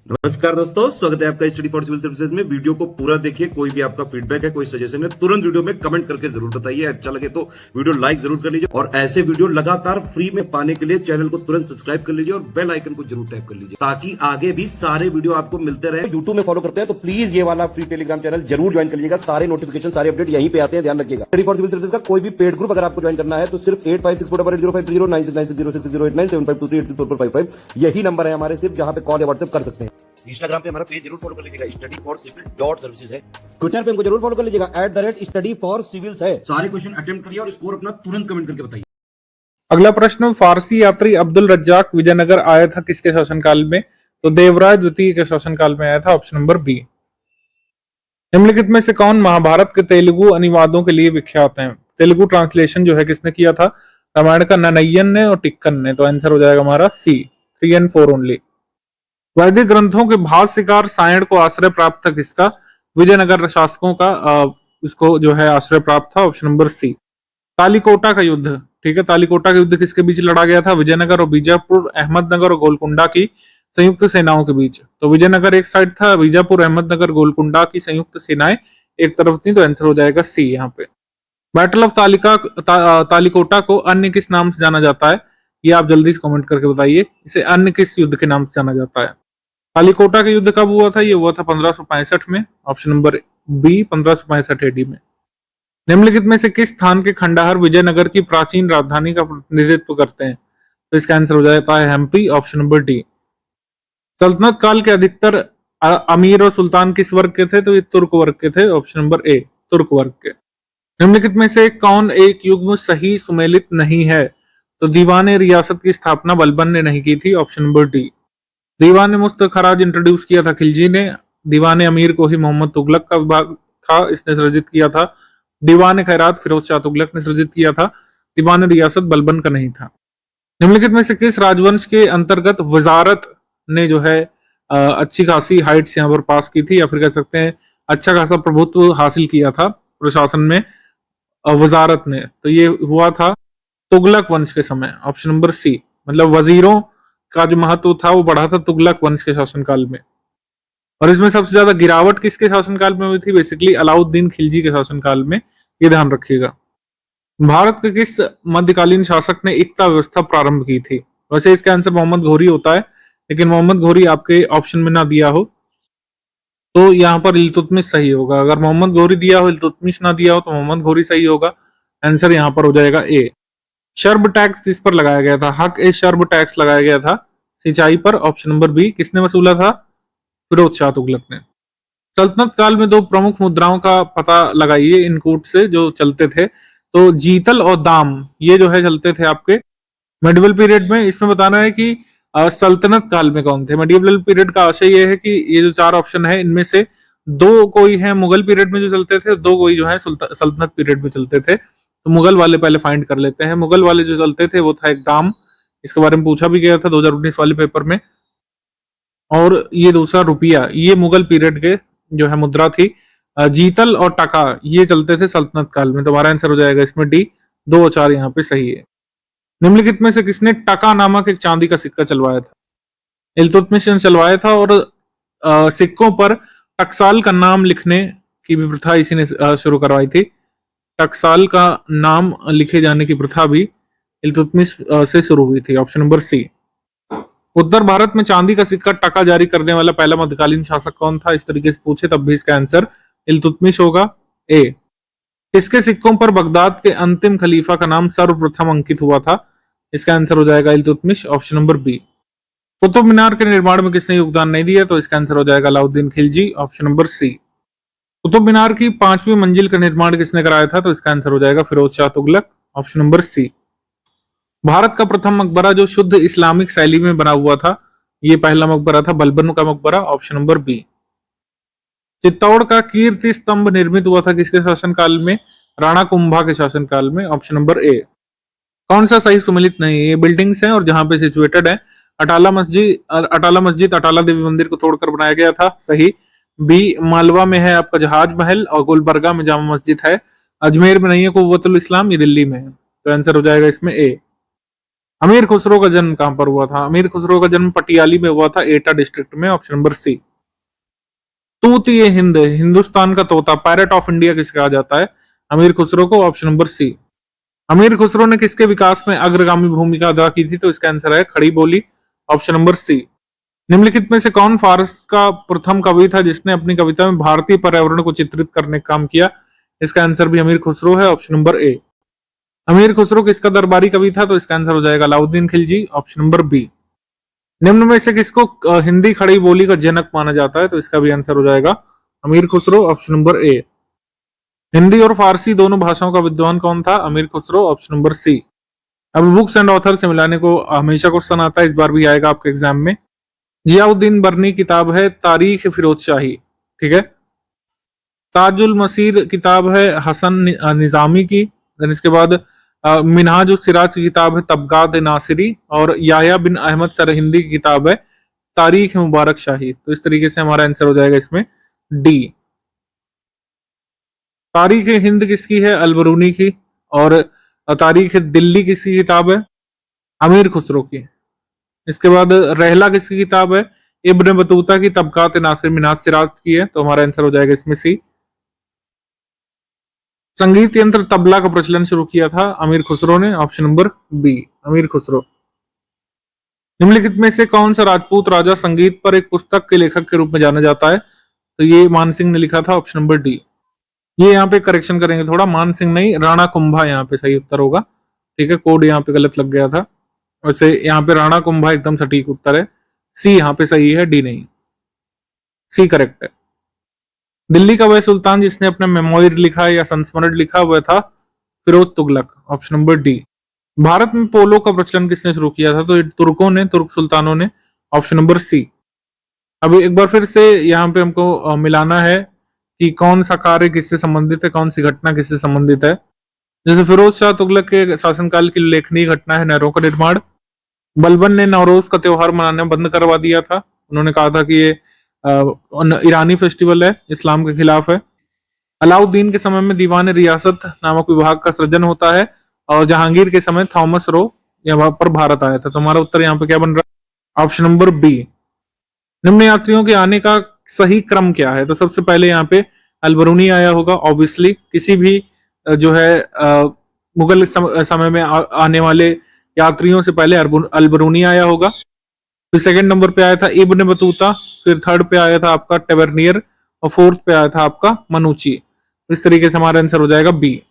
नमस्कार दोस्तों, स्वागत है आपका स्टडी फॉर सिविल सर्विसेज में। वीडियो को पूरा देखिए। कोई भी आपका फीडबैक है, कोई सजेशन है, तुरंत वीडियो में कमेंट करके जरूर बताइए। अच्छा लगे तो वीडियो लाइक जरूर कर लीजिए और ऐसे वीडियो लगातार फ्री में पाने के लिए चैनल को तुरंत सब्सक्राइब कर लीजिए और बेल आइकन को जरूर टैप कर लीजिए ताकि आगे भी सारे वीडियो आपको मिलते रहे। यूट्यूब में फॉलो करते हैं तो प्लीज ये वाला फ्री टेलीग्राम चैनल जरूर ज्वाइन कर लीजिएगा। सारे नोटिफिकेशन, सारे अपडेट यहीं पे आते हैं, ध्यान रखिएगा। स्टडी फॉर सिविल सर्विसेज का कोई भी पेड ग्रुप अगर आपको ज्वाइन करना है तो सिर्फ 856480560969752386089742386455 यही नंबर है हमारे, सिर्फ जहां पे कॉल या व्हाट्सएप कर सकते हैं। इंस्टाग्राम पे हमारा पेज जरूर फॉलो कर लीजिएगा, study for civil dot services है। ट्विटर पे हमको जरूर फॉलो कर लीजिएगा, @study for civils है। सारे क्वेश्चन अटेम्प्ट करिए और स्कोर अपना तुरंत कमेंट करके बताइए। अगला प्रश्न, फारसी यात्री अब्दुल रज्जाक विजयनगर आया था किसके शासनकाल में? तो देवराय द्वितीय के शासनकाल में आया था, ऑप्शन नंबर बी। निम्नलिखित में से कौन महाभारत के तेलुगु अनुवादों के लिए विख्यात हैं? तेलुगु ट्रांसलेशन जो है किसने किया था? रामायण का नन्नय्यन ने और टिक्कन ने। तो आंसर हो जाएगा हमारा सी, 3 and 4 ओनली। वैदिक ग्रंथों के भाष्यकार सायण को आश्रय प्राप्त था किसका? विजयनगर शासकों का इसको जो है आश्रय प्राप्त था, ऑप्शन नंबर सी। तालीकोटा का युद्ध, ठीक है, तालीकोटा का युद्ध किसके बीच लड़ा गया था? विजयनगर और बीजापुर, अहमदनगर और गोलकुंडा की संयुक्त सेनाओं के बीच। तो विजयनगर एक साइड था, बीजापुर, अहमदनगर, गोलकुंडा की संयुक्त सेनाएं एक तरफ थी। तो आंसर हो जाएगा सी यहाँ पे। बैटल ऑफ तालीकोटा को अन्य किस नाम से जाना जाता है? ये आप जल्दी से कमेंट करके बताइए, इसे अन्य किस युद्ध के नाम से जाना जाता है? तालीकोटा का युद्ध कब हुआ था? ये हुआ था 1565 में, ऑप्शन नंबर बी, 1565 एडी में। निम्नलिखित में से किस स्थान के खंडहर विजयनगर की प्राचीन राजधानी का प्रतिनिधित्व करते हैं? तो इसका आंसर हो जाता है हम्पी, ऑप्शन नंबर डी। सल्तनत काल के अधिकतर अमीर और सुल्तान किस वर्ग के थे? तो ये तुर्क वर्ग के थे, ऑप्शन नंबर ए, तुर्क वर्ग के। निम्नलिखित में से कौन एक युग्म सही सुमेलित नहीं है? तो दीवाने रियासत की स्थापना बलबन ने नहीं की थी, ऑप्शन नंबर डी। दीवाने मुस्तखराज इंट्रोड्यूस किया था खिलजी ने। दीवाने अमीर को ही मोहम्मद तुगलक का विभाग था, इसने सृजित किया था। दीवाने खैरात फिरोज शाह तुगलक ने सृजित किया था। दीवाने रियासत बलबन का नहीं था। निम्नलिखित में से किस राजवंश के अंतर्गत वजारत ने जो है अच्छी खासी हाइट्स यहाँ पर पास की थी, या फिर कह सकते हैं अच्छा खासा प्रभुत्व हासिल किया था प्रशासन में वजारत ने? तो ये हुआ था तुगलक वंश के समय, ऑप्शन नंबर सी। मतलब वजीरों का जो महत्व था वो बढ़ा था तुगलक वंश के शासनकाल में। और इसमें सबसे ज्यादा गिरावट किसके शासनकाल में हुई थी? बेसिकली अलाउद्दीन खिलजी के शासनकाल में, ये ध्यान रखिएगा। भारत के किस मध्यकालीन शासक ने एकता व्यवस्था प्रारंभ की थी? वैसे इसका आंसर मोहम्मद घोरी होता है, लेकिन मोहम्मद घोरी आपके ऑप्शन में ना दिया हो तो यहाँ पर इल्तुतमिश सही होगा। अगर मोहम्मद घोरी दिया हो, इल्तुतमिश ना दिया हो तो मोहम्मद घोरी सही होगा। आंसर यहाँ पर हो जाएगा ए। शर्ब टैक्स किस पर लगाया गया था? हक ए शर्ब टैक्स लगाया गया था सिंचाई पर, ऑप्शन नंबर बी। किसने वसूला था? फिरोज शाह तुगलक ने। सल्तनत काल में दो प्रमुख मुद्राओं का पता लगाइए इनकूट से जो चलते थे। तो जीतल और दाम, ये जो है चलते थे आपके मेडिवल पीरियड में। इसमें बताना है कि सल्तनत काल में कौन थे। मेडिवल पीरियड का आशय ये है कि ये जो 4 ऑप्शन है इनमें से 2 कोई है मुगल पीरियड में जो चलते थे, 2 कोई जो है सल्तनत पीरियड में चलते थे। तो मुगल वाले पहले फाइंड कर लेते हैं। मुगल वाले जो चलते थे वो था एक दाम, इसके बारे में पूछा भी गया था 2019 वाले पेपर में। और ये दूसरा रुपया, ये मुगल पीरियड के जो है मुद्रा थी। जीतल और टका ये चलते थे सल्तनत काल में। तो हमारा आंसर हो जाएगा इसमें डी, 2 और 4 यहाँ पे सही है। निम्नलिखित में से किसने टका नामक एक चांदी का सिक्का चलवाया था? इल्तुतमिश ने चलवाया था। और सिक्कों पर टकसाल का नाम लिखने की भी प्रथा इसी ने शुरू करवाई थी। टकसाल का नाम लिखे जाने की प्रथा भी इल्तुतमिश से शुरू हुई थी, ऑप्शन नंबर सी। उत्तर भारत में चांदी का सिक्का टका जारी करने वाला पहला मध्यकालीन शासक कौन था? इस तरीके से पूछे तब भी इसका आंसर इल्तुतमिश होगा, ए। किसके सिक्कों पर बगदाद के अंतिम खलीफा का नाम सर्वप्रथम अंकित हुआ था? इसका आंसर हो जाएगा Iltutmish, option number B. Qutub Minar के निर्माण में किसने योगदान नहीं दिया? तो इसका आंसर हो जाएगा Alauddin Khilji, option number C. Qutub Minar की 5वीं मंजिल का निर्माण किसने कराया था? तो इसका आंसर हो जाएगा Firoz Shah Tughlaq, option number C. Bharat का प्रथम मकबरा जो शुद्ध इस्लामिक शैली में बना हुआ था, ये पहला मकबरा था बलबन का मकबरा, ऑप्शन नंबर बी। चित्तौड़ का कीर्ति स्तंभ निर्मित हुआ था किसके शासनकाल में? राणा कुंभा के शासनकाल में, ऑप्शन नंबर ए। कौन सा सही सुमेलित नहीं है? ये बिल्डिंग्स हैं और जहां पे सिचुएटेड है। अटाला मस्जिद अटाला देवी मंदिर को तोड़कर बनाया गया था, सही। बी, मालवा में है आपका जहाज महल और गुलबर्गा में जामा मस्जिद है। अजमेर में नहीं है कुव्वतुल इस्लाम, ये दिल्ली में है। तो आंसर हो जाएगा इसमें ए। अमीर खुसरो का जन्म कहां पर हुआ था? अमीर खुसरो का जन्म पटियाली में हुआ था, एटा डिस्ट्रिक्ट में, ऑप्शन नंबर सी। तूत ये हिंद, हिंदुस्तान का तोता, पैरट ऑफ इंडिया किसे कहा जाता है? अमीर खुसरो को, ऑप्शन नंबर सी। अमीर खुसरो ने किसके विकास में अग्रगामी भूमिका अदा की थी? तो इसका आंसर है खड़ी बोली, ऑप्शन नंबर सी। निम्नलिखित में से कौन फारस का प्रथम कवि था जिसने अपनी कविता में भारतीय पर्यावरण को चित्रित करने का काम किया? इसका आंसर भी अमीर खुसरो है, ऑप्शन नंबर ए। अमीर खुसरो किसका दरबारी कवि था? तो इसका आंसर हो जाएगा Alauddin Khilji, option number B. निम्न में से किसको हिंदी खड़ी बोली का जनक माना जाता है? तो इसका भी आंसर हो जाएगा अमीर खुसरो, ऑप्शन नंबर ए। हिंदी और फारसी दोनों भाषाओं का विद्वान कौन था? अमीर खुसरो, ऑप्शन नंबर सी। अब बुक्स एंड ऑथर से मिलाने को हमेशा क्वेश्चन आता है, इस बार भी आएगा आपके एग्जाम में। जियाउद्दीन बर्नी किताब है तारीख फिरोज शाही, ठीक है। ताजुल मसीर किताब है हसन निजामी की। देन इसके बाद मिनहाज उस सिराज की किताब है तबगात नासिरी, और याह्या बिन अहमद सरहिंदी की किताब है तारीख मुबारक शाही। तो इस तरीके से हमारा आंसर हो जाएगा इसमें डी। तारीख हिंद किसकी है? अलबरूनी की। और तारीख दिल्ली किसकी किताब है? अमीर खुसरो की। इसके बाद रहला किसकी किताब है? इब्न बतूता की तबकात नासिर मिनाज सिराज की है। तो हमारा आंसर हो जाएगा इसमें सी। संगीत यंत्र तबला का प्रचलन शुरू किया था अमीर खुसरो ने, ऑप्शन नंबर बी, अमीर खुसरो। निम्नलिखित में से कौन सा राजपूत राजा संगीत पर एक पुस्तक के लेखक के रूप में जाना जाता है? तो ये मान सिंह ने लिखा था, ऑप्शन नंबर डी। ये यहाँ पे करेक्शन करेंगे थोड़ा, मान सिंह नहीं, राणा कुंभा यहाँ पे सही उत्तर होगा, ठीक है। कोड यहाँ पे गलत लग गया था, वैसे यहाँ पे राणा कुंभा एकदम सटीक उत्तर है। सी यहाँ पे सही है, डी नहीं, सी करेक्ट है। दिल्ली का वह सुल्तान जिसने अपना मेमोयर लिखा या संस्मरण लिखा हुआ था Firoz Tughlaq, option number D. Bharat में पोलो का प्रचलन किसने शुरू किया था? तो ये तुर्कों ने, तुर्क सुल्तानों ने, ऑप्शन नंबर सी। अभी एक बार फिर से यहाँ पे हमको मिलाना है कि कौन सा कार्य किससे संबंधित है, कौन सी घटना किससे संबंधित है। जैसे फिरोज शाह तुगलक के शासनकाल की उल्लेखनीय घटना है नहरों का निर्माण। बलबन ने नवरोज का त्योहार मनाना बंद करवा दिया था, उन्होंने कहा था कि ये ईरानी फेस्टिवल है, इस्लाम के खिलाफ है। अलाउद्दीन के समय में दीवान रियासत नामक विभाग का सृजन होता है, और जहांगीर के समय थॉमस रो यहाँ पर भारत आया था। तो हमारा उत्तर यहाँ पे क्या बन रहा है? Option number B. निम्न यात्रियों के आने का सही क्रम क्या है? तो सबसे पहले यहाँ पे अलबरूनी आया होगा, ऑब्वियसली। किसी भी जो है मुगल समय में आने वाले यात्रियों से पहले अलबरूनी आया होगा। फिर सेकंड नंबर पे आया था इब्न बतूता, फिर थर्ड पे आया था आपका टेवर्नियर, और फोर्थ पे आया था आपका मनुची। तो इस तरीके से हमारा आंसर हो जाएगा बी।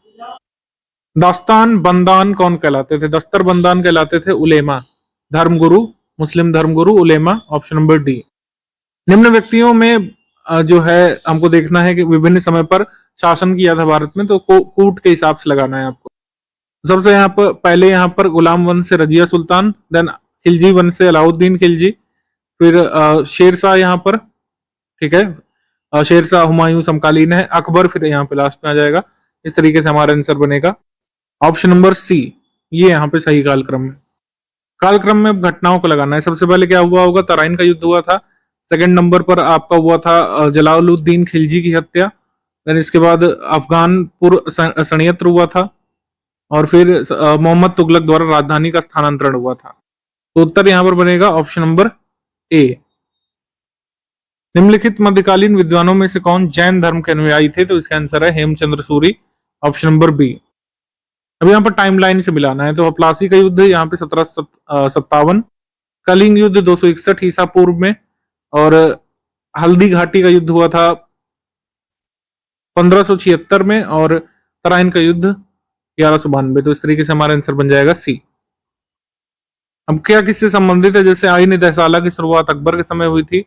दास्तान बंदान कौन कहलाते थे? दस्तर बंदान कहलाते थे उलेमा, धर्मगुरु, मुस्लिम धर्मगुरु उलेमा, ऑप्शन नंबर डी। निम्न व्यक्तियों में जो है हमको देखना है कि विभिन्न समय पर शासन किया था भारत में, तो कूट के हिसाब से लगाना है आपको। सबसे यहाँ पर पहले यहाँ पर गुलाम वंश से रजिया सुल्तान, देन खिलजी वंश से अलाउद्दीन खिलजी, फिर शेरशाह यहाँ पर, ठीक है, शेरशाह हुमायूं समकालीन है, अकबर फिर यहाँ पे लास्ट में आ जाएगा। इस तरीके से हमारा आंसर बनेगा ऑप्शन नंबर सी, ये यहाँ पे सही कालक्रम है। कालक्रम में घटनाओं को लगाना है। सबसे पहले क्या हुआ होगा? तराइन का युद्ध हुआ था। सेकंड नंबर पर आपका हुआ था जलालुद्दीन खिलजी की हत्या। देन इसके बाद अफगानपुर षड्यंत्र हुआ था, और फिर मोहम्मद तुगलक द्वारा राजधानी का स्थानांतरण हुआ था। तो उत्तर यहां पर बनेगा ऑप्शन नंबर ए। निम्नलिखित मध्यकालीन विद्वानों में से कौन जैन धर्म के अनुयायी थे? तो इसका आंसर है Hemchandra Suri, option number B. अब यहाँ पर टाइमलाइन से मिलाना है। तो प्लासी का युद्ध यहाँ पे 1757, कलिंग युद्ध 261 ईसा पूर्व में, और हल्दी घाटी का युद्ध हुआ था 1576 में, और तराइन का युद्ध 1192। तो इस तरीके से हमारा आंसर बन जाएगा सी। अब क्या किससे संबंधित है? जैसे आईन दहसाला की शुरुआत अकबर के समय हुई थी।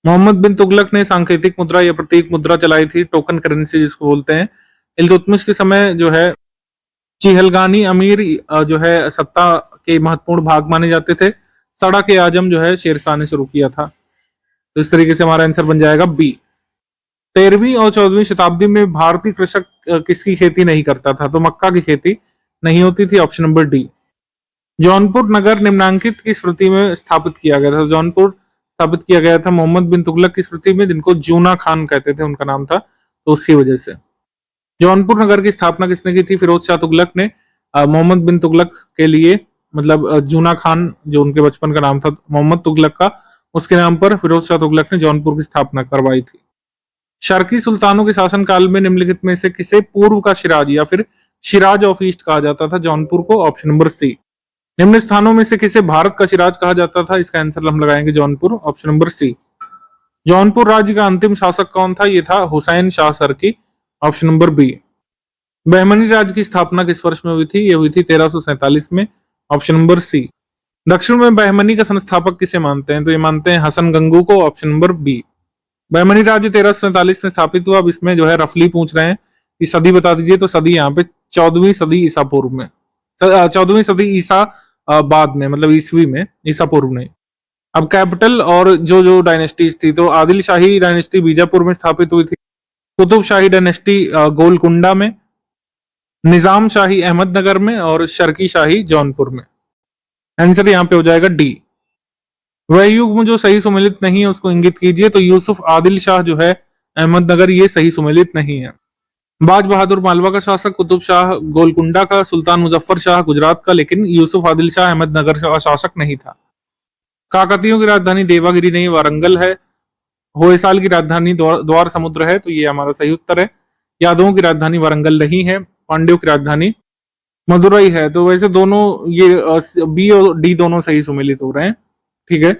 मोहम्मद बिन तुगलक ने सांकेतिक मुद्रा या प्रतीक मुद्रा चलाई थी, टोकन करेंसी जिसको बोलते हैं। इल्तुतमिश के समय जो है चिहलगानी अमीर जो है सत्ता के महत्वपूर्ण भाग माने जाते थे। सड़ा के आजम जो है शेरशाह ने शुरू किया था। तो इस तरीके से हमारा आंसर बन जाएगा बी। 13वीं और 14वीं शताब्दी में भारतीय कृषक किसकी खेती नहीं करता था? तो मक्का की खेती नहीं होती थी, ऑप्शन नंबर डी। जौनपुर नगर निम्नांकित की स्मृति में स्थापित किया गया था। जौनपुर स्थापित किया गया था मोहम्मद बिन तुगलक की स्मृति में, जिनको जूना खान कहते थे, उनका नाम था, तो उसकी वजह से। जौनपुर नगर की स्थापना किसने की थी? फिरोज शाह तुगलक ने मोहम्मद बिन तुगलक के लिए मतलब जूना खान जो उनके बचपन का नाम था मोहम्मद तुगलक का, उसके नाम पर फिरोज शाह तुगलक ने जौनपुर की स्थापना करवाई थी। शर्की सुल्तानों के शासनकाल में निम्नलिखित में से किसे पूर्व का शिराज या फिर शिराज ऑफ ईस्ट कहा जाता था जौनपुर को? Option number C. निम्न स्थानों में से किसे भारत का सिराज कहा जाता था? इसका आंसर हम लगाएंगे Jaunpur, option number C. Jaunpur राज्य का अंतिम शासक कौन था? ये था हुसैन शाह सरकी, ऑप्शन नंबर बी। बहमनी राज्य की स्थापना किस वर्ष में हुई थी? ये हुई थी 1347 में, ऑप्शन नंबर सी। दक्षिण में बहमनी का संस्थापक किसे मानते हैं? तो ये मानते हैं हसन गंगू को, ऑप्शन नंबर बी। बहमनी राज्य 1347 में स्थापित हुआ। अब इसमें जो है रफली पूछ रहे हैं कि सदी बता दीजिए, तो सदी यहाँ पे 14वीं सदी ईसा पूर्व में, 14वीं सदी ईसा बाद में, मतलब ईसवी में, ईसा पूर्व नहीं। अब कैपिटल और जो जो डायनेस्टीज थी, तो आदिल शाही डायनेस्टी बीजापुर में स्थापित हुई थी, कुतुब शाही डायनेस्टी गोलकुंडा में, निजाम शाही अहमदनगर में और शर्की शाही जौनपुर में। आंसर यहाँ पे हो जाएगा डी। वह युग जो सही सुमेलित नहीं है उसको इंगित कीजिए, तो यूसुफ आदिल शाह जो है अहमदनगर, ये सही सुमेलित नहीं है। बाज बहादुर मालवा का शासक, कुतुब शाह गोलकुंडा का, सुल्तान मुजफ्फर शाह गुजरात का, लेकिन यूसुफ आदिल शाह अहमदनगर का शासक नहीं था। काकतियों की राजधानी देवागिरी नहीं वारंगल है। होयसाल की राजधानी द्वार समुद्र है, तो ये हमारा सही उत्तर है। यादवों की राजधानी वारंगल नहीं है। पांड्यों की राजधानी मदुरई है। तो वैसे दोनों ये बी और डी दोनों सही सुमेलित हो रहे हैं, ठीक है।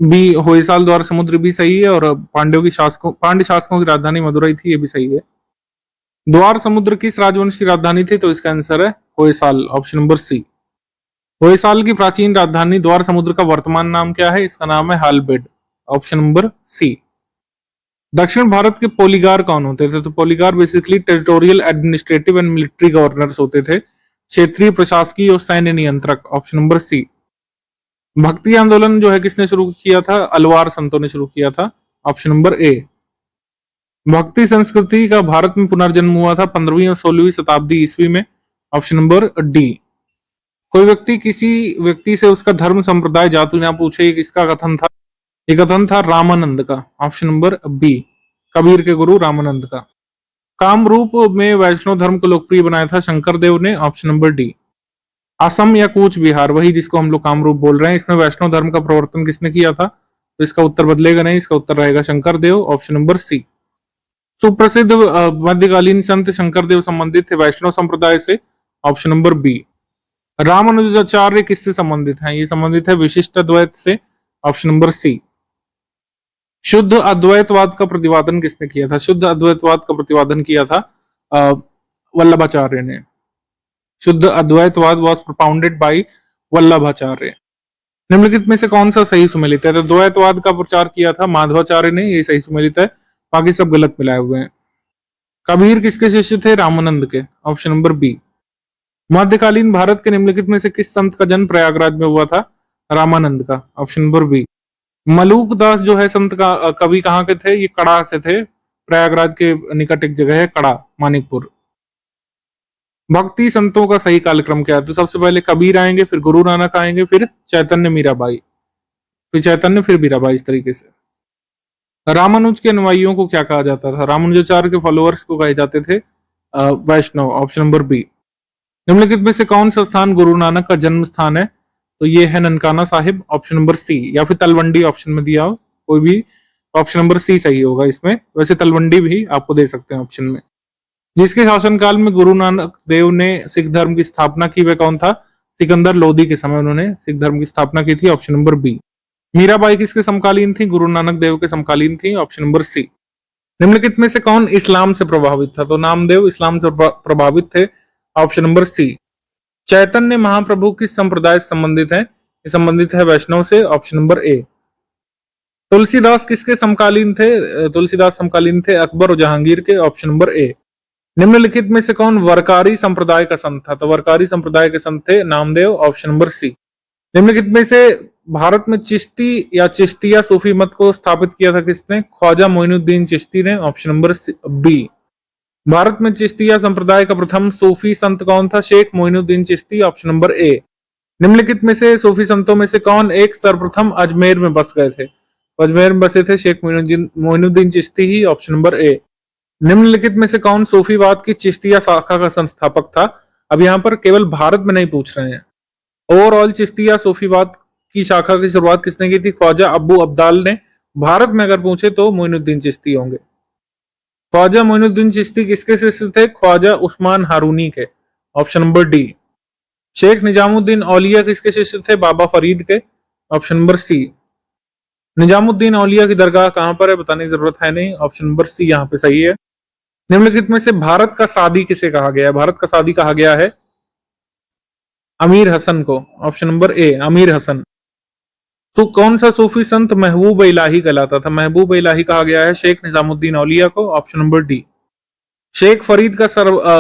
बी होयसाल द्वार समुद्र भी सही है और पांड्य शासकों की राजधानी मदुरई थी, ये भी सही है। द्वार समुद्र किस राजवंश की राजधानी थी? तो इसका आंसर है Hoysala, option number C. Hoysala की प्राचीन राजधानी द्वार समुद्र का वर्तमान नाम क्या है? इसका नाम है हालबेड, ऑप्शन नंबर सी। दक्षिण भारत के पोलीगार कौन होते थे? तो Poligar basically territorial administrative and military governors होते थे, क्षेत्रीय प्रशासकीय और सैन्य नियंत्रक, ऑप्शन नंबर सी। भक्ति आंदोलन जो है किसने शुरू किया था? अलवार संतों ने शुरू किया था, ऑप्शन नंबर ए। भक्ति संस्कृति का भारत में पुनर्जन्म हुआ था 15वीं और 16वीं शताब्दी ईस्वी में, ऑप्शन नंबर डी। कोई व्यक्ति किसी व्यक्ति से उसका धर्म संप्रदाय जाति ना पूछे, ये किसका कथन था? ये कथन था रामानंद का, ऑप्शन नंबर बी। कबीर के गुरु रामानंद का। कामरूप में वैष्णव धर्म को लोकप्रिय बनाया था शंकर देव ने, ऑप्शन नंबर डी। असम या कूच बिहार, वही जिसको हम लोग कामरूप बोल रहे हैं, इसमें वैष्णव धर्म का प्रवर्तन किसने किया था? तो इसका उत्तर बदलेगा नहीं, इसका उत्तर रहेगा शंकर देव, ऑप्शन नंबर सी। सुप्रसिद्ध मध्यकालीन संत शंकर देव संबंधित थे वैष्णव संप्रदाय से, ऑप्शन नंबर बी। रामानुजाचार्य किससे संबंधित हैं? ये संबंधित है विशिष्ट अद्वैत से, ऑप्शन नंबर सी। शुद्ध अद्वैतवाद का प्रतिपादन किसने किया था? शुद्ध अद्वैतवाद का प्रतिपादन किया था वल्लभाचार्य ने। शुद्ध अद्वैतवाद वाज प्रोपाउंडेड बाय वल्लभाचार्य। निम्नलिखित में से कौन सा सही सुमेलित है? तो द्वैतवाद का प्रचार किया था माधवाचार्य ने, ये सही सुमेलित है, बाकी सब गलत मिलाए हुए हैं। कबीर किसके शिष्य थे? रामानंद के, ऑप्शन नंबर बी। मध्यकालीन भारत के निम्नलिखित में से किस संत का जन्म प्रयागराज में हुआ था? रामानंद का, ऑप्शन नंबर बी। मलूक दास जो है संत का कवि कहाँ के थे? ये कड़ा से थे, प्रयागराज के निकट एक जगह है कड़ा, मानिकपुर। भक्ति संतों का सही कालक्रम क्या है? तो सबसे पहले कबीर आएंगे, फिर गुरु नानक आएंगे, फिर चैतन्य मीराबाई, फिर चैतन्य, फिर मीराबाई, इस तरीके से। रामानुज के अनुयायियों को क्या कहा जाता था? रामानुजाचार्य के फॉलोअर्स को कहे जाते थे वैष्णव, ऑप्शन नंबर बी। निम्नलिखित में से कौन सा स्थान गुरु नानक का जन्म स्थान है? तो ये है Nankana Sahib, option number C, या फिर तलवंडी ऑप्शन में दिया हो कोई भी, ऑप्शन नंबर सी सही होगा इसमें। वैसे तलवंडी भी आपको दे सकते हैं ऑप्शन में। जिसके शासनकाल में गुरु नानक देव ने सिख धर्म की स्थापना की, वह कौन था? सिकंदर लोधी के समय उन्होंने सिख धर्म की स्थापना की थी, ऑप्शन नंबर बी। मीराबाई किसके समकालीन थी? गुरु नानक देव के समकालीन थी, ऑप्शन नंबर सी। निम्नलिखित में से कौन इस्लाम से प्रभावित था? तो नामदेव इस्लाम से प्रभावित थे, ऑप्शन नंबर सी। चैतन्य महाप्रभु किस संप्रदाय से संबंधित है? ये संबंधित है वैष्णव से, ऑप्शन नंबर ए। तुलसीदास किसके समकालीन थे? तुलसीदास समकालीन थे अकबर और जहांगीर के, ऑप्शन नंबर ए। निम्नलिखित में से कौन वरकारी संप्रदाय का संत था? तो वरकारी संप्रदाय के संत थे नामदेव, ऑप्शन नंबर सी। निम्नलिखित में से भारत में चिश्ती या चिश्तिया सूफी मत को स्थापित किया था किसने? ख्वाजा मोइनुद्दीन चिश्ती ने, ऑप्शन नंबर बी। भारत में चिश्तिया संप्रदाय का प्रथम सूफी संत कौन था? Sheikh Moinuddin Chishti, option number A. निम्नलिखित में से सूफी संतों में से कौन एक सर्वप्रथम अजमेर में बस गए थे? अजमेर में बसे थे शेख मोइनुद्दीन चिश्ती ही, ऑप्शन नंबर ए। निम्नलिखित में से कौन सूफीवाद की चिश्तिया शाखा का संस्थापक था? अब यहाँ पर केवल भारत में नहीं पूछ रहे हैं। ओवरऑल चिश्तिया सूफीवाद की शाखा की शुरुआत किसने की थी? ख्वाजा अब्बू अब्दाल ने। भारत में अगर पूछे तो मोइनुद्दीन चिश्ती होंगे। ख्वाजा मोइनुद्दीन चिश्ती किसके शिष्य थे? ख्वाजा उस्मान हारूनी के। Option number D. Sheikh Nizamuddin Auliya किसके शिष्य थे? बाबा फरीद के। Option number C. Nizamuddin Auliya की दरगाह कहां पर है? बताने की जरूरत है नहीं। ऑप्शन नंबर सी यहाँ पे सही है। निम्नलिखित में से भारत का सादी किसे कहा गया है? भारत का सादी कहा गया है अमीर हसन को। ऑप्शन नंबर ए अमीर हसन। तो कौन सा सूफी संत महबूब इलाही कहलाता था? महबूब इलाही कहा गया है शेख निजामुद्दीन औलिया को। Option number D. Sheikh Farid का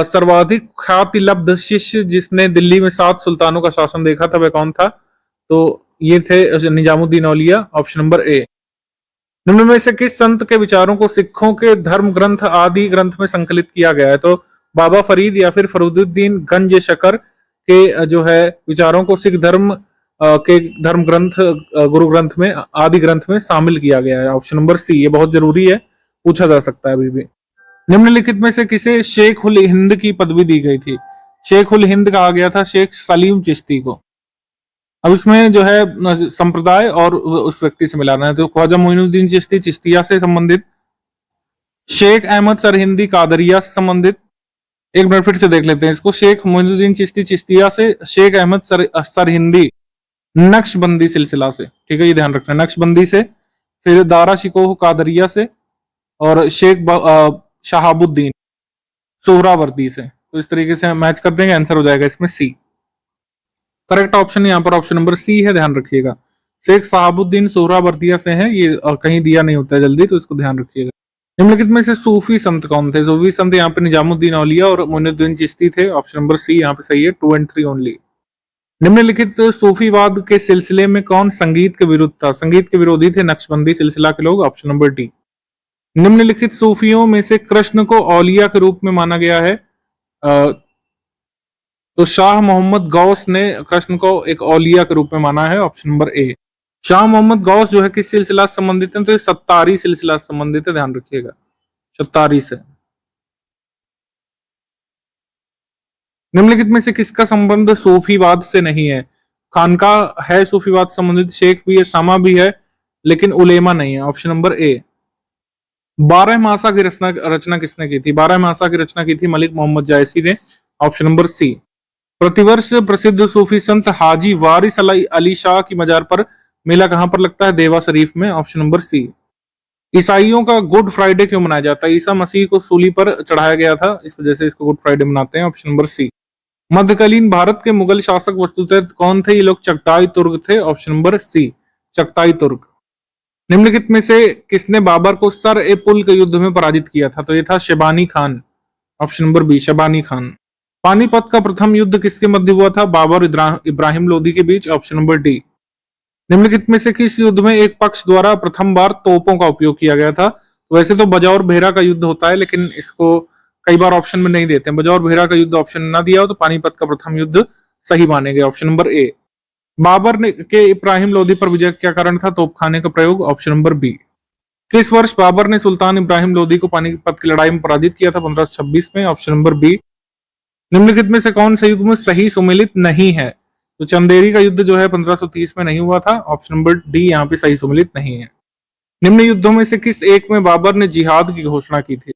सर्वाधिक ख्यातिलब्ध शिष्य जिसने दिल्ली में 7 सुल्तानों का शासन देखा था वह कौन था? तो ये थे Nizamuddin Auliya. Option number A. निम्न में से किस संत के विचारों को सिखों के धर्म ग्रंथ आदि ग्रंथ में संकलित किया गया है? तो बाबा फरीद या फिर फरीदुद्दीन गंज शकर के जो है विचारों को सिख धर्म के धर्म ग्रंथ गुरु ग्रंथ में आदि ग्रंथ में शामिल किया गया है। Option number C. ये बहुत जरूरी है, पूछा जा सकता है अभी भी। निम्नलिखित में से किसे शेख उल हिंद की पदवी दी गई थी? शेख उल हिंद कहा गया था शेख सलीम चिश्ती को। अब इसमें जो है संप्रदाय और उस व्यक्ति से मिलाना है। तो ख्वाजा मोइनुद्दीन चिश्ती चिश्तिया से संबंधित, शेख अहमद सरहिंदी कादरिया से संबंधित। एक बार फिर से देख लेते हैं इसको। शेख मोइनुद्दीन चिश्ती चिश्तिया से, शेख अहमद सरहिंदी नक्शबंदी सिलसिला से। ठीक है, ये ध्यान रखना, नक्शबंदी से। फिर दारा शिकोह कादरिया से, और शेख शहाबुद्दीन सोहरावर्दी से। तो इस तरीके से मैच कर देंगे, आंसर हो जाएगा इसमें सी। करेक्ट ऑप्शन यहाँ पर ऑप्शन नंबर सी है, ध्यान रखिएगा। शेख शहाबुद्दीन सोहरावर्दिया से है ये, और कहीं दिया नहीं होता है जल्दी, तो इसको ध्यान रखिएगा। निम्नलिखित में से सूफी संत कौन थे? सूफी संत यहाँ पे निजामुद्दीन औलिया और मोइनुद्दीन चिश्ती थे। ऑप्शन नंबर सी यहाँ पे सही है। 2 और 3 ओनली। निम्नलिखित सूफीवाद के सिलसिले में कौन संगीत के विरुद्ध था? संगीत के विरोधी थे नक्शबंदी सिलसिला के लोग। Option number D. निम्नलिखित सूफियों में से कृष्ण को औलिया के रूप में माना गया है। तो शाह मोहम्मद गौस ने कृष्ण को एक औलिया के रूप में माना है। Option number A. Shah Mohammad Ghaus जो है किस सिलसिला से संबंधित है? तो सत्तारी सिलसिला से संबंधित है, ध्यान रखिएगा, सत्तारी से। निम्नलिखित में से किसका संबंध सूफीवाद से नहीं है? खानका है सूफीवाद से संबंधित, शेख भी है, सामा भी है, लेकिन उलेमा नहीं है। ऑप्शन नंबर ए। 12 मासा की रचना किसने की थी? 12 मासा की रचना की थी मलिक मोहम्मद जायसी ने। Option number C. प्रतिवर्ष प्रसिद्ध सूफी संत हाजी वारिस अली शाह की मजार पर मेला कहां पर लगता है? देवा शरीफ में। Option number C. ईसाइयों का गुड फ्राइडे क्यों मनाया जाता है? ईसा मसीह को सूली पर चढ़ाया गया था, इस वजह से इसको गुड फ्राइडे मनाते हैं। Option number C. मध्यकालीन भारत के मुगल शासक वस्तुतः कौन थे? ये लोग चगताई तुर्क थे। ऑप्शन नंबर सी, चगताई तुर्क। निम्नलिखित में से किसने बाबर को सर ए पुल के युद्ध में पराजित किया था? तो ये था Shaibani Khan. Option number B, Shaibani Khan. Panipat का प्रथम युद्ध किसके मध्य हुआ था? बाबर इब्राहिम लोदी के बीच। Option number D. निम्नलिखित में से किस युद्ध में एक पक्ष द्वारा प्रथम बार तोपों का उपयोग किया गया था? वैसे तो बजौर भेरा का युद्ध होता है, लेकिन इसको कई बार ऑप्शन में नहीं देते हैं। बजौर भेरा का युद्ध ऑप्शन ना दिया हो तो पानीपत का प्रथम युद्ध सही मानेंगे। Option number A. बाबर ने के इब्राहिम लोदी पर विजय क्या कारण था? तोपखाने का प्रयोग। Option number B. किस वर्ष बाबर ने सुल्तान इब्राहिम लोदी को पानीपत की लड़ाई में पराजित किया था? 1526 में। Option number B. निम्नलिखित में से कौन से युग में सही सुमेलित नहीं है? तो चंदेरी का युद्ध जो है 1530 में नहीं हुआ था। ऑप्शन नंबर डी यहाँ पे सही सुमेलित नहीं है। निम्न युद्धों में से किस एक में बाबर ने जिहाद की घोषणा की थी?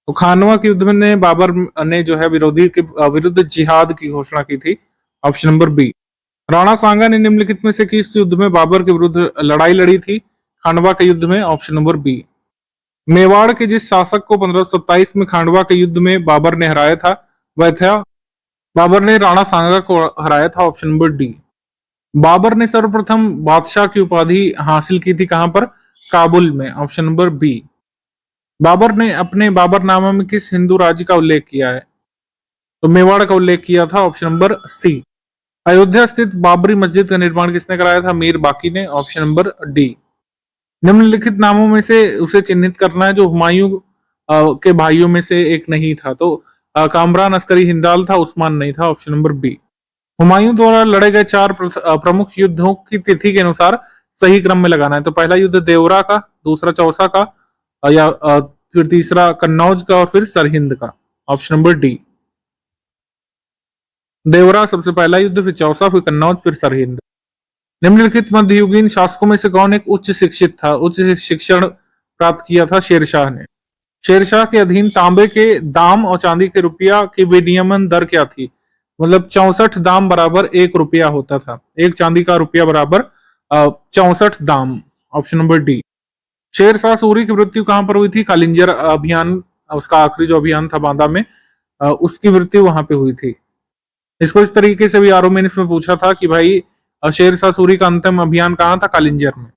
तो खानवा के युद्ध में बाबर ने जो है विरोधी के विरुद्ध जिहाद की घोषणा की थी। Option number B. Rana Sanga ने निम्नलिखित में से किस युद्ध में बाबर के विरुद्ध लड़ाई लड़ी थी? खांडवा के युद्ध में। Option number B. मेवाड़ के जिस शासक को 1527 में खांडवा के युद्ध में बाबर ने हराया था वह था? बाबर ने राणा सांगा को हराया था। Option number D. बाबर ने सर्वप्रथम बादशाह की उपाधि हासिल की थी कहां पर? काबुल में। Option number B. बाबर ने अपने बाबरनामा में किस हिंदू राज्य का उल्लेख किया है? तो मेवाड़ का उल्लेख किया था। ऑप्शन नंबर सी। अयोध्या स्थित बाबरी मस्जिद का निर्माण किसने कराया था? मीर बाकी ने। Option number D. निम्नलिखित नामों में से उसे चिन्हित करना है जो हुमायूं के भाइयों में से एक नहीं था। तो कामरान अस्करी हिंदाल था, उस्मान नहीं था। Option number B. हुमायूं द्वारा लड़े गए 4 प्रमुख युद्धों की तिथि के अनुसार सही क्रम में लगाना है। तो पहला युद्ध देवरा का, दूसरा चौसा का, या फिर तीसरा कन्नौज का, और फिर सरहिंद का। Option number D. देवरा सबसे पहला युद्ध, फिर चौसा, फिर कन्नौज, फिर सरहिंद। निम्नलिखित मध्ययुगीन शासकों में से कौन एक उच्च शिक्षित था? उच्च शिक्षण प्राप्त किया था शेरशाह ने। शेरशाह के अधीन तांबे के दाम और चांदी के रुपया की विनियमन दर क्या थी? मतलब 64 दाम बराबर 1 रुपया होता था। एक चांदी का रुपया बराबर 64 दाम। Option number D. Sher Shah Suri की मृत्यु कहां पर हुई थी? कालिंजर अभियान, उसका आखिरी जो अभियान था बांदा में, उसकी मृत्यु वहां पे हुई थी। इसको इस तरीके से भी आरओ मेंस में पूछा था कि भाई शेरशाह सूरी का अंतिम अभियान कहां था? कालिंजर में।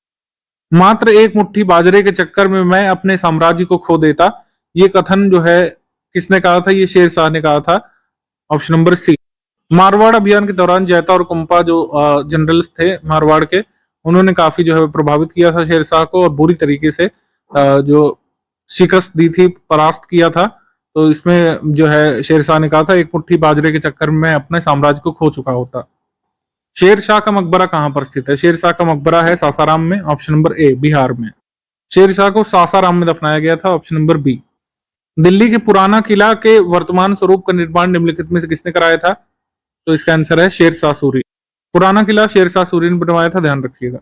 मात्र एक मुट्ठी बाजरे के चक्कर में मैं अपने साम्राज्य को खो देता, ये कथन जो है किसने कहा था? ये शेरशाह ने कहा था। ऑप्शन नंबर सी। मारवाड़ अभियान के दौरान जैता और कुंपा जो जनरल्स थे मारवाड़ के, उन्होंने काफी जो है प्रभावित किया था शेरशाह को और बुरी तरीके से जो शिकस्त दी थी, परास्त किया था। तो इसमें जो है शेरशाह ने कहा था एक मुट्ठी बाजरे के चक्कर में मैं अपने साम्राज्य को खो चुका होता। शेरशाह का मकबरा कहां पर स्थित है? शेरशाह का मकबरा है सासाराम में। ऑप्शन नंबर ए, बिहार में। शेरशाह को सासाराम में दफनाया गया था। Option number B. दिल्ली के पुराना किला के वर्तमान स्वरूप का निर्माण निम्नलिखित में से किसने कराया था? तो इसका आंसर है शेरशाह सूरी। पुराना किला शेरशाह सूरी ने बनवाया था, ध्यान रखिएगा।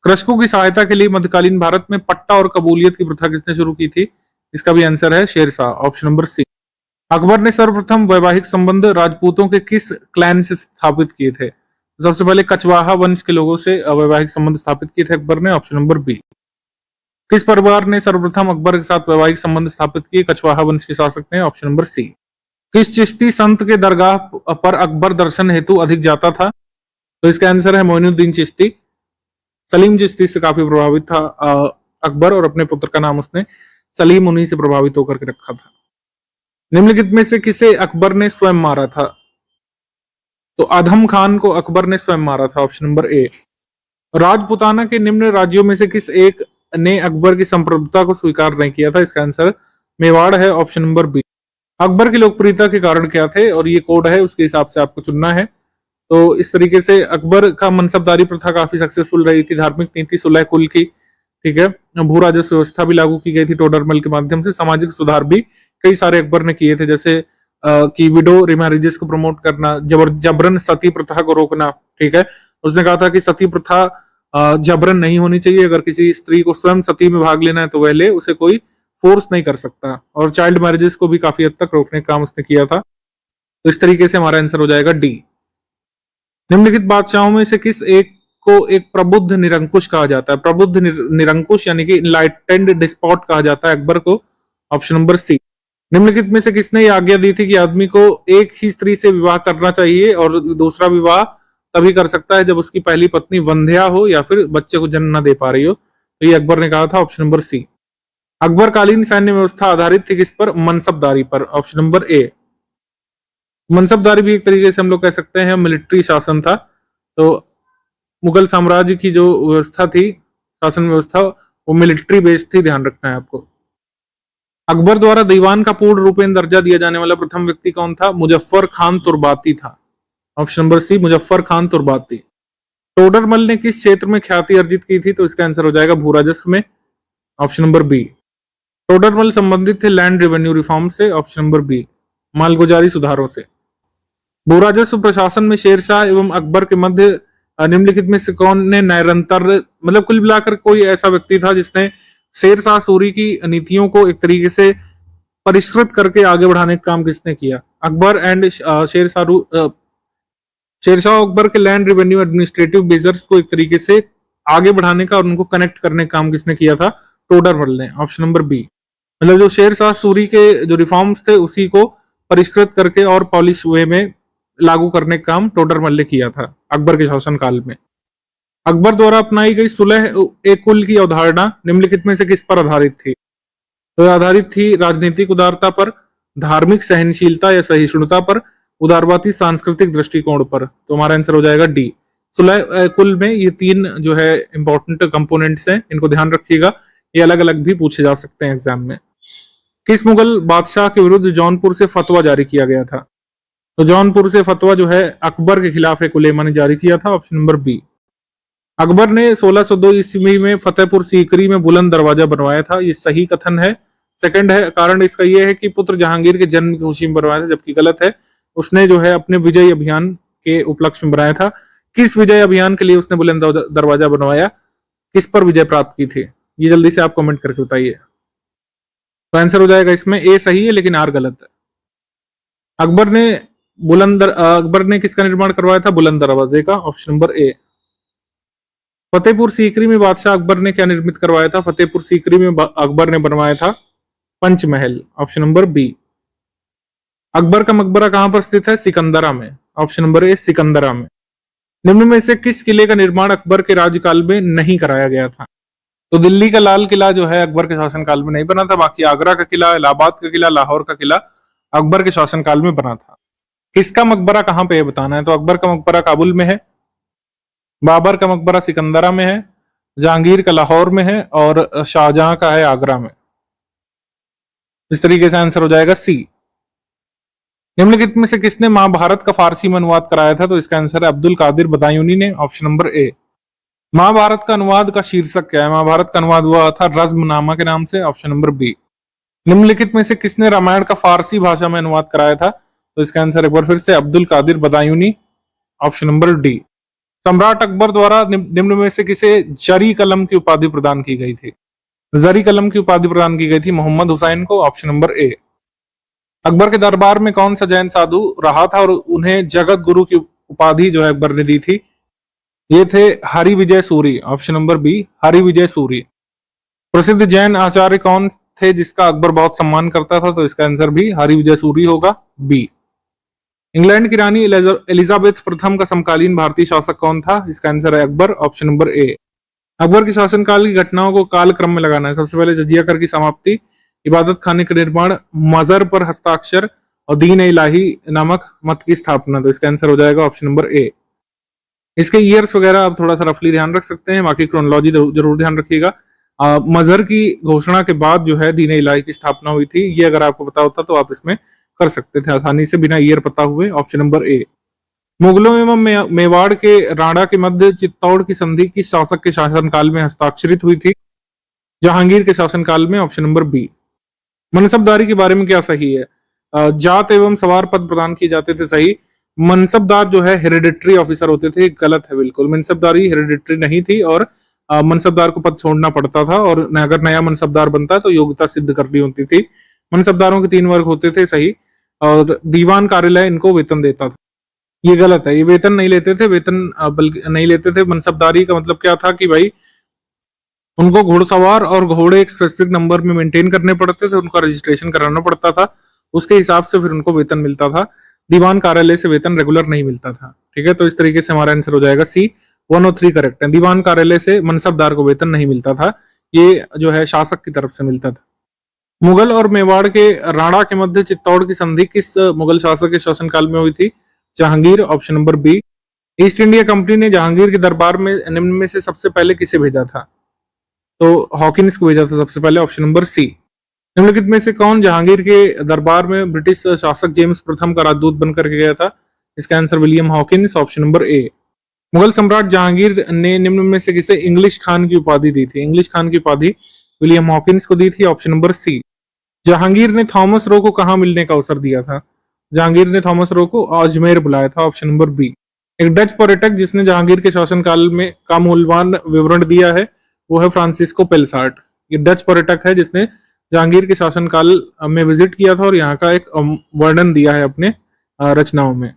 कृषकों की सहायता के लिए मध्यकालीन भारत में पट्टा और कबूलियत की प्रथा किसने शुरू की थी? इसका भी आंसर है Sher Shah. Option number C. Akbar ने सर्वप्रथम वैवाहिक संबंध राजपूतों के किस क्लैन से स्थापित किए थे? सबसे पहले कचवाहा वंश के लोगों से वैवाहिक संबंध स्थापित किए थे अकबर ने। Option number B. किस परिवार ने सर्वप्रथम अकबर के साथ वैवाहिक संबंध स्थापित किए? कचवाहा वंश के शासक ने। Option number C. किस चिश्ती संत के दरगाह पर अकबर दर्शन हेतु अधिक जाता था? तो इसका आंसर है मोइनुद्दीन चिश्ती। सलीम चिश्ती से काफी प्रभावित था अकबर और अपने पुत्र का नाम उसने सलीम उन्हीं से प्रभावित होकर के रखा था। निम्नलिखित में से किसे अकबर ने स्वयं मारा था? तो आदम खान को अकबर ने स्वयं मारा था। ऑप्शन नंबर ए। राजपुताना के निम्न राज्यों में से किस एक ने अकबर की संप्रभुता को स्वीकार नहीं किया था? इसका आंसर मेवाड़ है। Option number B. अकबर की लोकप्रियता के कारण क्या थे? और ये कोड है, उसके हिसाब से आपको चुनना है। तो इस तरीके से अकबर का मनसबदारी प्रथा काफी सक्सेसफुल रही थी। धार्मिक नीति सुलह कुल की, ठीक है। भू राजस्व व्यवस्था भी लागू की गई थी टोडरमल के माध्यम से। सामाजिक सुधार भी कई सारे अकबर ने किए थे, जैसे कि विडो रिमैरिजेस को प्रमोट करना, जबरन सती प्रथा को रोकना, ठीक है। उसने कहा था कि सती प्रथा जबरन नहीं होनी चाहिए। अगर किसी स्त्री को स्वयं सती में भाग लेना है तो वह ले, उसे कोई फोर्स नहीं कर सकता। और चाइल्ड मैरिजेस को भी काफी हद तक रोकने का काम उसने किया था। तो इस तरीके से हमारा आंसर हो जाएगा डी। निम्नलिखित बादशाहों में से किस एक को एक प्रबुद्ध निरंकुश कहा जाता है? प्रबुद्ध निरंकुश यानी कि इनलाइटेंड डिस्पॉट कहा जाता है अकबर को। Option number C. निम्नलिखित में से किसने यह आज्ञा दी थी कि आदमी को एक ही स्त्री से विवाह करना चाहिए और दूसरा विवाह तभी कर सकता है जब उसकी पहली पत्नी वंध्या हो या फिर बच्चे को जन्म न दे पा रही हो? तो ये अकबर ने कहा था। ऑप्शन नंबर सी। अकबरकालीन सैन्य व्यवस्था आधारित थी किस पर? मनसबदारी पर। ऑप्शन नंबर ए। मनसबदारी भी एक तरीके से हम लोग कह सकते हैं मिलिट्री शासन था। तो मुगल साम्राज्य की जो व्यवस्था थी, शासन व्यवस्था, वो मिलिट्री बेस्ड थी, ध्यान रखना है आपको। अकबर द्वारा दीवान का पूर्ण रूपेण दर्जा दिया जाने वाला प्रथम व्यक्ति कौन था? मुजफ्फर खान तुर्बाती था। Option number C, Muzaffar Khan Turbati. Todarmal ने किस क्षेत्र में ख्याति अर्जित की थी? तो इसका आंसर हो जाएगा भू राजस्व में। Option number B. टोडरमल संबंधित थे लैंड रेवेन्यू रिफॉर्म से। ऑप्शन नंबर बी, मालगुजारी सुधारों से। भू राजस्व प्रशासन में शेरशाह एवं अकबर के मध्य निम्नलिखित में से कौन ने निरंतर, मतलब कुल मिलाकर कोई ऐसा व्यक्ति था जिसने शेरशाह सूरी की नीतियों को एक तरीके से परिष्कृत करके आगे बढ़ाने का काम किसने किया? अकबर एंड शेरशाह अकबर के लैंड रेवेन्यू एडमिनिस्ट्रेटिव मेजर्स को एक तरीके से आगे बढ़ाने का और उनको कनेक्ट करने का काम किसने किया था? टोडरमल ने। Option number B. मतलब जो शेरशाह सूरी के जो रिफॉर्म्स थे उसी को परिष्कृत करके और पॉलिश वे में लागू करने का काम टोडरमल ने किया था अकबर के शासनकाल में। अकबर द्वारा अपनाई गई सुलह ए कुल की अवधारणा निम्नलिखित में से किस पर आधारित थी? तो आधारित थी राजनीतिक उदारता पर, धार्मिक सहनशीलता या सहिष्णुता पर, उदारवादी सांस्कृतिक दृष्टिकोण पर। तो हमारा आंसर हो जाएगा डी। सुलह कुल में ये तीन जो है इंपॉर्टेंट कंपोनेंट्स हैं, इनको ध्यान रखिएगा। ये अलग अलग भी पूछे जा सकते हैं एग्जाम में। किस मुगल बादशाह के विरुद्ध जौनपुर से फतवा जारी किया गया था? तो जौनपुर से फतवा जो है अकबर के खिलाफ एक उलेमा ने जारी किया था। Option number B. अकबर ने 1602 ईस्वी में फतेहपुर सीकरी में बुलंद दरवाजा बनवाया था, ये सही कथन है। सेकंड है, कारण इसका यह है कि पुत्र जहांगीर के जन्म की खुशी में बनवाया था, जबकि गलत है। उसने जो है अपने विजय अभियान के उपलक्ष्य में बनाया था। किस विजय अभियान के लिए उसने बुलंद दरवाजा बनवाया, किस पर विजय प्राप्त की थी, ये जल्दी से आप कमेंट करके बताइए। तो आंसर हो जाएगा इसमें ए सही है लेकिन आर गलत है। अकबर ने किसका निर्माण करवाया था, बुलंद दरवाजे का, ऑप्शन नंबर ए। फतेहपुर सीकरी में बादशाह अकबर ने क्या निर्मित करवाया था, फतेहपुर सीकरी में अकबर ने बनवाया था Panch Mahal, option number B. Akbar का मकबरा कहां पर स्थित है, सिकंदरा में, ऑप्शन नंबर ए सिकंदरा में। निम्न में से किस किले का निर्माण अकबर के राज्यकाल में नहीं कराया गया था, तो दिल्ली का लाल किला जो है अकबर के शासनकाल में नहीं बना था, बाकी आगरा का किला, इलाहाबाद का किला, लाहौर का किला अकबर के शासनकाल में बना था। किसका मकबरा कहां पे है बताना है, तो अकबर का मकबरा काबुल में है, बाबर का मकबरा सिकंदरा में है, जहांगीर का लाहौर में है और शाहजहां का है आगरा में। इस तरीके से आंसर हो जाएगा सी। निम्नलिखित में से किसने महाभारत का फारसी में अनुवाद कराया था, तो इसका आंसर है अब्दुल कादिर बदायूनी ने, ऑप्शन नंबर ए। महाभारत का अनुवाद का शीर्षक क्या है, महाभारत का अनुवाद हुआ था रज़्मनामा के नाम से, ऑप्शन नंबर बी। निम्नलिखित में से किसने रामायण का फारसी भाषा में अनुवाद कराया था, तो इसका आंसर एक बार फिर से Abdul Qadir Badayuni, option number D. सम्राट अकबर द्वारा निम्न में से किसे जरी कलम की उपाधि प्रदान की गई थी, जरी कलम की उपाधि प्रदान की गई थी मोहम्मद हुसैन को, ऑप्शन नंबर ए। अकबर के दरबार में कौन सा जैन साधु रहा था और उन्हें जगत गुरु की उपाधि जो है अकबर ने दी थी, ये थे Hari Vijay Suri, option number B Hari Vijay Suri. प्रसिद्ध जैन आचार्य कौन थे जिसका अकबर बहुत सम्मान करता था, तो इसका आंसर भी हरि विजय सूरी होगा, बी। इंग्लैंड की रानी एलिजाबेथ प्रथम का समकालीन भारतीय शासक कौन था, इसका आंसर है अकबर, ऑप्शन नंबर ए। अकबर के शासनकाल की घटनाओं को काल क्रम में लगाना है। सबसे पहले जजिया कर की समाप्ति, इबादत खाने का निर्माण, मजहर पर हस्ताक्षर और दीन इलाही नामक मत की स्थापना, तो इसका आंसर हो जाएगा ऑप्शन नंबर ए। इसके ईयर्स वगैरह आप थोड़ा सा रफली ध्यान रख सकते हैं, बाकी क्रोनोलॉजी जरूर ध्यान रखिएगा। मजहर की घोषणा के बाद जो है दीन इलाही की स्थापना हुई थी, ये अगर आपको पता होता तो आप इसमें कर सकते थे आसानी से बिना ईयर पता हुए, ऑप्शन नंबर ए। मुगलों एवं मेवाड़ के राणा के मध्य चित्तौड़ की संधि किस शासक के शासनकाल में हस्ताक्षरित हुई थी, जहांगीर के शासनकाल में, ऑप्शन नंबर बी। मनसबदारी के बारे में क्या सही है, जात एवं सवार पद प्रदान किए जाते थे, सही। मनसबदार जो है हेरिडिटरी ऑफिसर होते थे, गलत है बिल्कुल। मनसबदारी हेरिडिटरी नहीं थी और मनसबदार को पद छोड़ना पड़ता था और अगर नया मनसबदार बनता तो योग्यता सिद्ध करनी होती थी। मनसबदारों के 3 वर्ग होते थे, सही। और दीवान कार्यालय इनको वेतन देता था, ये गलत है, ये वेतन नहीं लेते थे, वेतन बल्कि नहीं लेते थे। मनसबदारी का मतलब क्या था कि भाई उनको घुड़सवार और घोड़े एक स्पेसिफिक नंबर में मेंटेन करने पड़ते थे, उनका रजिस्ट्रेशन कराना पड़ता था, उसके हिसाब से फिर उनको वेतन मिलता था। दीवान कार्यालय से वेतन रेगुलर नहीं मिलता था, ठीक है। तो इस तरीके से हमारा आंसर हो जाएगा सी, 1 और 3 करेक्ट है। दीवान कार्यालय से मनसबदार को वेतन नहीं मिलता था, ये जो है शासक की तरफ से मिलता था। मुगल और मेवाड़ के राणा के मध्य चित्तौड़ की संधि किस मुगल शासक के शासनकाल में हुई थी, Jahangir, option number B. East India Company ने जहांगीर के दरबार में निम्न में से सबसे पहले किसे भेजा था, तो हॉकिंस को भेजा था सबसे पहले, ऑप्शन नंबर सी। निम्नलिखित में से कौन जहांगीर के दरबार में ब्रिटिश शासक जेम्स प्रथम का राजदूत बनकर के गया था, इसका answer William Hawkins, option number ए। मुगल सम्राट जहांगीर ने निम्न में से किसे इंग्लिश खान की उपाधि दी थी, इंग्लिश खान की उपाधि विलियम हॉकिंस को दी थी, ऑप्शन नंबर सी। जहांगीर ने थॉमस रो को कहां मिलने का अवसर दिया था, जहांगीर ने थॉमस रो को अजमेर बुलाया था, ऑप्शन नंबर बी। एक डच पर्यटक जिसने जहांगीर के शासनकाल में का मूल्यवान विवरण दिया है वो है फ्रांसिस्को पेलसार्ट। ये डच पर्यटक है जिसने जहांगीर के शासनकाल में विजिट किया था और यहाँ का एक वर्णन दिया है अपने रचनाओं में।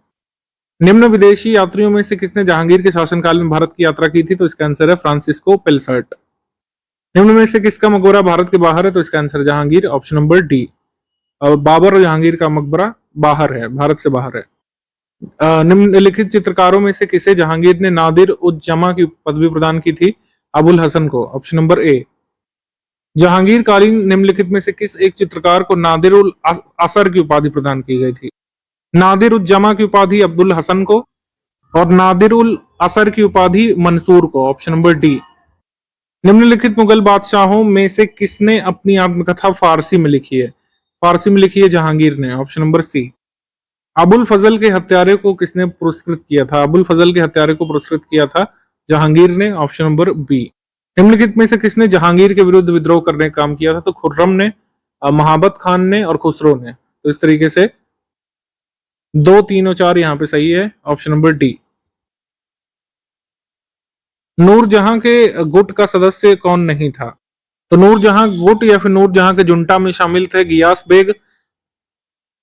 निम्न विदेशी यात्रियों में से किसने जहांगीर के शासनकाल में भारत की यात्रा की थी, तो इसका आंसर है फ्रांसिस्को पेलसार्ट। निम्न में से किसका मकबरा भारत के बाहर है, तो इसका answer Jahangir, option number D. Babur और जहांगीर का मकबरा बाहर है, भारत से बाहर है। निम्नलिखित चित्रकारों में से किसे जहांगीर ने नादिर उज जमा की पदवी प्रदान की थी, अबुल हसन को, ऑप्शन नंबर ए। जहांगीर कालीन निम्नलिखित में से किस एक चित्रकार को नादिर उल असर की उपाधि प्रदान की गई थी, नादिर उज जमा की उपाधि अब्दुल हसन को और नादिर उल असर की उपाधि मंसूर को, ऑप्शन नंबर डी। निम्नलिखित मुगल बादशाहों में से किसने अपनी आत्मकथा फारसी में लिखी है, फारसी में लिखी है जहांगीर ने, ऑप्शन नंबर सी। अबुल फजल के हत्यारे को किसने पुरस्कृत किया था, अबुल फजल के हत्यारे को पुरस्कृत किया था जहांगीर ने, ऑप्शन नंबर बी। निम्नलिखित में से किसने जहांगीर के विरुद्ध विद्रोह करने का काम किया था, तो खुर्रम ने, महाबत खान ने और खुसरो ने। तो इस तरीके से 2, 3 और 4 यहाँ पे सही है, ऑप्शन नंबर डी। नूरजहां के गुट का सदस्य कौन नहीं था? तो नूरजहां गुट या फिर नूरजहां के जुंटा में शामिल थे गियास बेग,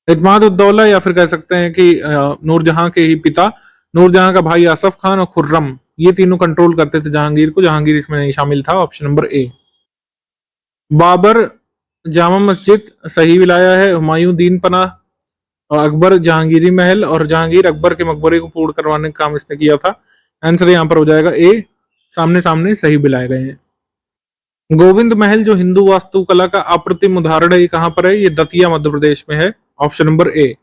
इत्माद उद्दौला, या फिर कह सकते हैं कि नूरजहां के ही पिता नूरजहां का भाई आसफ खान और खुर्रम, ये तीनों कंट्रोल करते थे जहांगीर को, जहांगीर इसमें नहीं शामिल था, option number A. Babur Jama Masjid सही विलाया है, हुमायूं दीन पनाह और अकबर जहांगीरी महल और जहांगीर अकबर के मकबरे को पूर्ण करवाने का काम इसने किया था। आंसर यहाँ पर हो जाएगा ए, सामने सामने सही मिलाए गए हैं। गोविंद महल जो हिंदू वास्तुकला का अप्रतिम उदाहरण है, ये कहां पर है? ये दतिया मध्य प्रदेश में है, ऑप्शन नंबर ए।